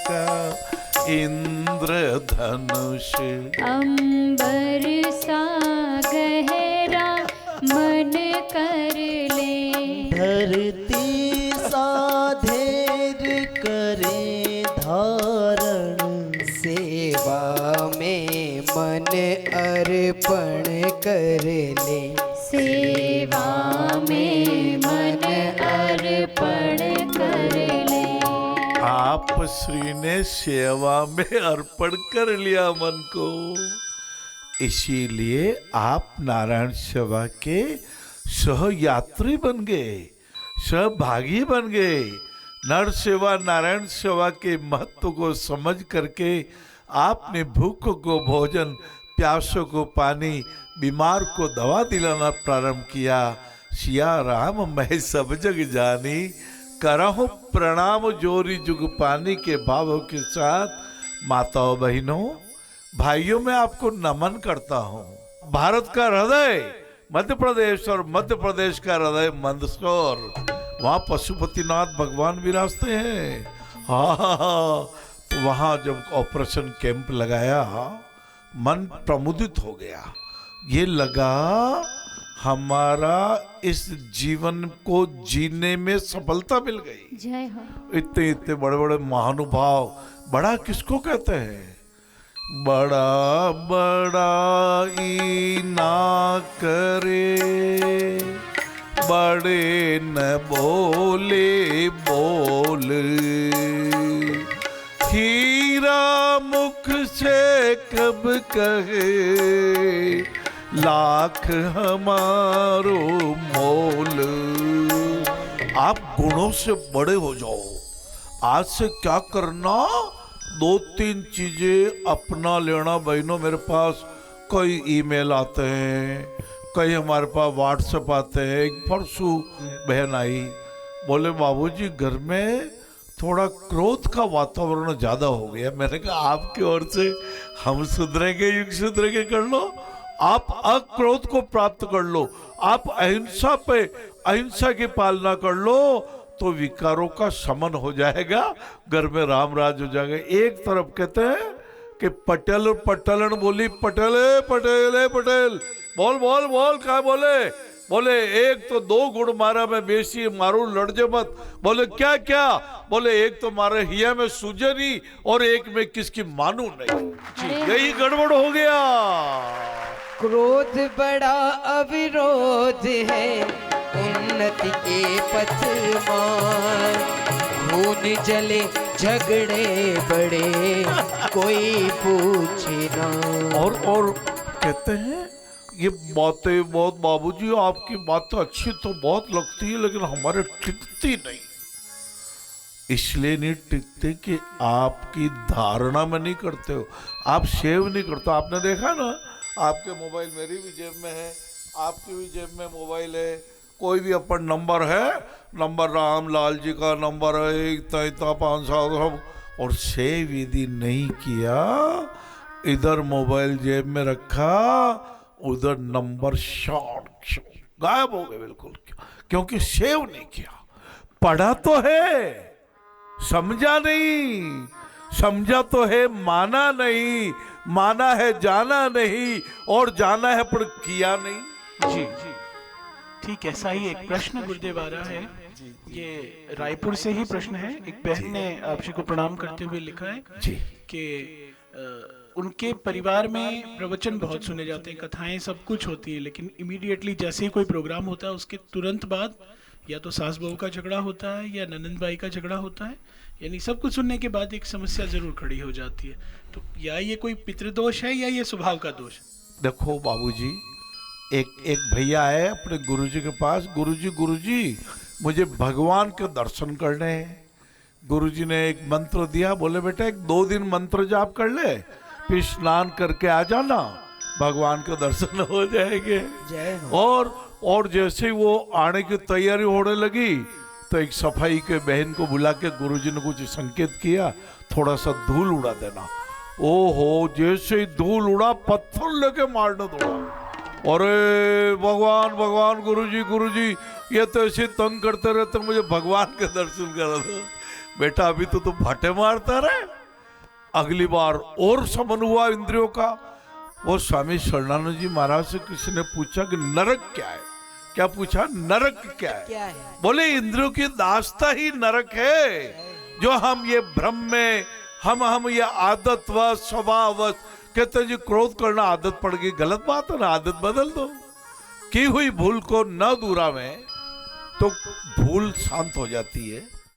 का इंद्रधनुष। अंबर सा गहरा मन कर ले, धरती सा धैर्य करे धारण, सेवा में मन अर्पण कर ले, सेवा में मन अर्पण कर ले। आप श्री ने सेवा में अर्पण कर लिया मन को, इसीलिए आप नारायण सेवा के सहयात्री बन गए, सहभागी बन गए। नर सेवा नारायण सेवा के महत्व को समझ करके आपने भूखों को भोजन, प्यासों को पानी, बीमार को दवा दिलाना प्रारंभ किया। सिया राम मैं सब जग जानी, करहूं प्रणाम जोरी जुग पानी के भावों के साथ माताओं बहनों भाइयों मैं आपको नमन करता हूँ। भारत का हृदय मध्य प्रदेश और मध्य प्रदेश का हृदय मंदसौर, वहाँ पशुपतिनाथ भगवान विराजते हैं। हाँ, वहाँ जब ऑपरेशन कैंप लगाया मन प्रमुदित हो गया। ये लगा हमारा इस जीवन को जीने में सफलता मिल गई। जय हो। इतने इतने बड़े बड़े महानुभाव, बड़ा किसको कहते हैं? बड़ा बड़ा ई ना करे, बड़े न बोले बोल, हीरा मुख से कब कहे लाख हमारो मोल। आप गुणों से बड़े हो जाओ। आज से क्या करना, 2-3 चीजें अपना लेना। बहनों मेरे पास कई ईमेल आते हैं, कई हमारे पास व्हाट्सएप आते हैं। एक परसों बहन आई, बोले बाबूजी घर में थोड़ा क्रोध का वातावरण ज्यादा हो गया। मैंने कहा आपकी ओर से हम सुधरेंगे, युग सुधरेंगे, कर लो। आप अक्रोध को प्राप्त कर लो, आप अहिंसा की पालना कर लो, तो विकारों का शमन हो जाएगा, घर में राम राज हो जाएगा। एक तरफ कहते हैं कि पटेल और पटेलन बोली, पटेल पटेल पटेल, बोल बोल बोल, क्या बोले? बोले एक तो 2 गुण मारा मैं बेसी मारू लड़जे मत। बोले क्या क्या? बोले एक तो मारे हिया में सूझे नहीं और एक में किसकी मानू नहीं। यही गड़बड़ हो गया। क्रोध बड़ा अविरोध है उन्नति के पथ मार, खून जले झगड़े बड़े कोई पूछे ना। और कहते हैं ये बातें बहुत, बाबूजी आपकी बात अच्छी तो बहुत लगती है लेकिन हमारे टिकती नहीं। इसलिए नहीं टिकते कि आपकी धारणा में नहीं करते हो, आप सेव नहीं करते। आपने देखा ना, आपके मोबाइल मेरी भी जेब में है, आपकी भी जेब में मोबाइल है, कोई भी अपन नंबर है, नंबर रामलाल जी का नंबर है 500, और सेव यदि नहीं किया, इधर मोबाइल जेब में रखा, उधर नंबर शॉर्ट गायब हो गए बिल्कुल, क्योंकि सेव नहीं किया। पढ़ा तो है, समझा नहीं, समझा तो है, माना नहीं, माना है जाना नहीं, और जाना है पर किया नहीं। जी ठीक, ऐसा ही एक प्रश्न गुरुदेव आ रहा है। ये रायपुर से ही प्रश्न है। एक बहन ने आप जी को प्रणाम करते हुए लिखा है कि उनके परिवार में प्रवचन बहुत सुने जाते हैं, कथाएं सब कुछ होती है, लेकिन इमीडिएटली जैसे ही कोई प्रोग्राम होता है उसके तुरंत बाद या तो सास बहू का झगड़ा होता है या ननंद भाई का झगड़ा होता है, यानी सब कुछ सुनने के बाद एक समस्या जरूर खड़ी हो जाती है। तो या ये कोई पितृदोष है या ये स्वभाव का दोष? देखो बाबूजी, एक भैया आए अपने गुरुजी के पास, गुरुजी मुझे भगवान के दर्शन करने हैं। गुरुजी ने एक मंत्र दिया, बोले बेटा 2 दिन मंत्र जाप कर ले, फिर स्नान करके आ जाना, भगवान के दर्शन हो जाएंगे। और जैसे ही वो आने की तैयारी होने लगी तो एक सफाई के बहन को बुला के गुरुजी ने कुछ संकेत किया, थोड़ा सा धूल उड़ा देना। ओहो, जैसे ही धूल उड़ा पत्थर लेके मारने दौड़ा। अरे भगवान भगवान, गुरुजी ये तो ऐसे तंग करते रहते, मुझे भगवान के दर्शन करा दो। बेटा अभी तो तू भटे मारता रहे, अगली बार और समन हुआ इंद्रियों का। वो स्वामी शरणानंद जी महाराज से किसी ने पूछा कि नरक क्या है? क्या पूछा? नरक क्या है? क्या है? बोले इंद्रियों की दास्ता ही नरक है। जो हम ये भ्रम में हम ये आदत व स्वभाव कहते जी क्रोध करना आदत पड़ गई, गलत बात है ना, आदत बदल दो। की हुई भूल को न दूरा में तो भूल शांत हो जाती है।